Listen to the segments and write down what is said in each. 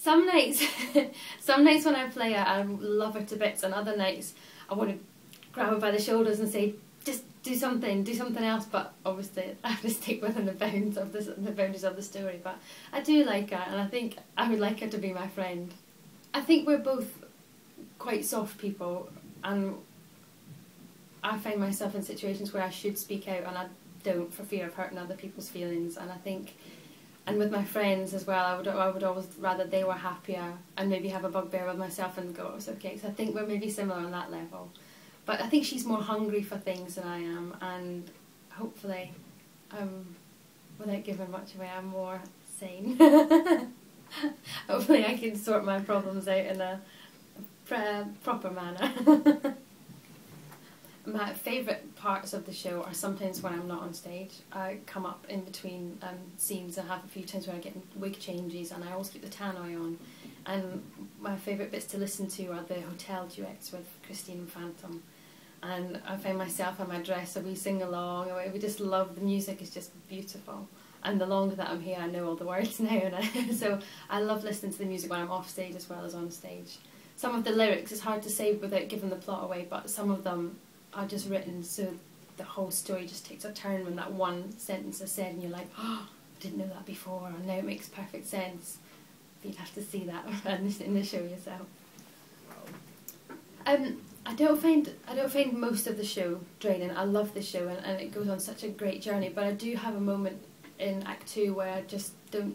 Some nights, some nights when I play it, I love her to bits, and other nights I want to grab her by the shoulders and say, just do something else. But obviously, I have to stick within the boundaries of the story. But I do like her, and I think I would like her to be my friend. I think we're both quite soft people, and I find myself in situations where I should speak out, and I don't for fear of hurting other people's feelings. And I think. And with my friends as well, I would always rather they were happier and maybe have a bugbear with myself and go, it's okay. So I think we're maybe similar on that level. But I think she's more hungry for things than I am, and hopefully, without giving much away, I'm more sane. Hopefully I can sort my problems out in a proper manner. My favourite parts of the show are sometimes when I'm not on stage. I come up in between scenes. I have a few times where I get wig changes, and I always keep the tannoy on. And my favourite bits to listen to are the hotel duets with Christine and Phantom. And I find myself in my dress, so we sing along. We just love the music; it's just beautiful. And the longer that I'm here, I know all the words now, and so I love listening to the music when I'm off stage as well as on stage. Some of the lyrics, it's hard to say without giving the plot away, but some of them are just written so the whole story just takes a turn when that one sentence is said and you're like, oh, I didn't know that before, and now it makes perfect sense. But you'd have to see that in the show yourself. I don't find most of the show draining. I love the show, and it goes on such a great journey, but I do have a moment in Act 2 where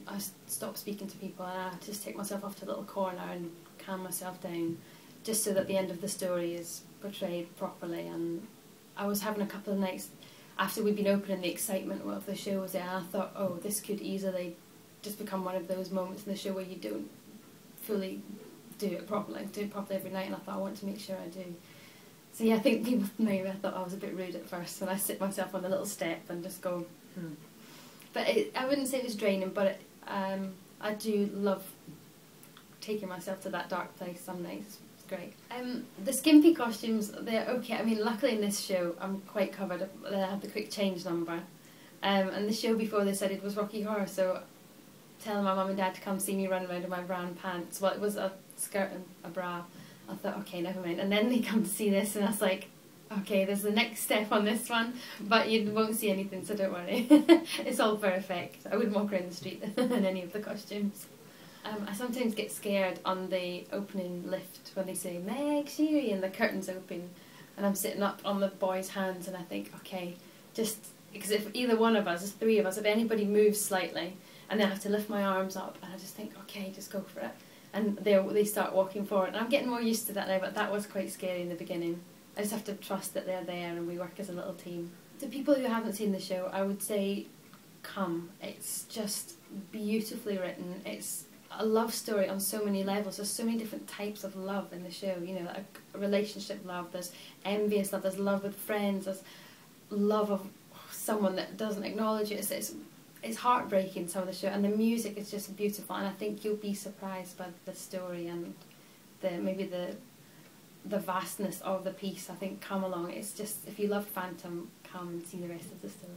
I stop speaking to people, and I just take myself off to a little corner and calm myself down, just so that the end of the story is portrayed properly. And I was having a couple of nights after we'd been opening, the excitement of the show was there, and I thought, oh, this could easily just become one of those moments in the show where you don't fully do it properly every night, and I thought I want to make sure I do. So yeah, I think people maybe I thought I was a bit rude at first when I sit myself on a little step and just go, But I wouldn't say it was draining, but I do love taking myself to that dark place some nights. It's great. The skimpy costumes, they're okay. I mean, luckily in this show I'm quite covered. I have the quick change number. And the show before this I did was Rocky Horror, so telling my mum and dad to come see me run around in my brown pants. Well, it was a skirt and a bra. I thought, okay, never mind. And then they come to see this, and I was like, okay, there's the next step on this one, but you won't see anything, so don't worry. It's all for effect. I wouldn't walk around the street in any of the costumes. I sometimes get scared on the opening lift when they say Meg Giry and the curtains open, and I'm sitting up on the boys' hands, and I think, okay, just because if either one of us, there's three of us, if anybody moves slightly, and then I have to lift my arms up, and I just think, okay, just go for it. And they start walking forward, and I'm getting more used to that now, but that was quite scary in the beginning. I just have to trust that they're there and we work as a little team. To people who haven't seen the show, I would say come. It's just beautifully written. It's a love story on so many levels. There's so many different types of love in the show. You know, a relationship love, there's envious love, there's love with friends, there's love of someone that doesn't acknowledge you. It's heartbreaking, some of the show, and the music is just beautiful, and I think you'll be surprised by the story and maybe the vastness of the piece. I think come along. It's just, if you love Phantom, come and see the rest of the story.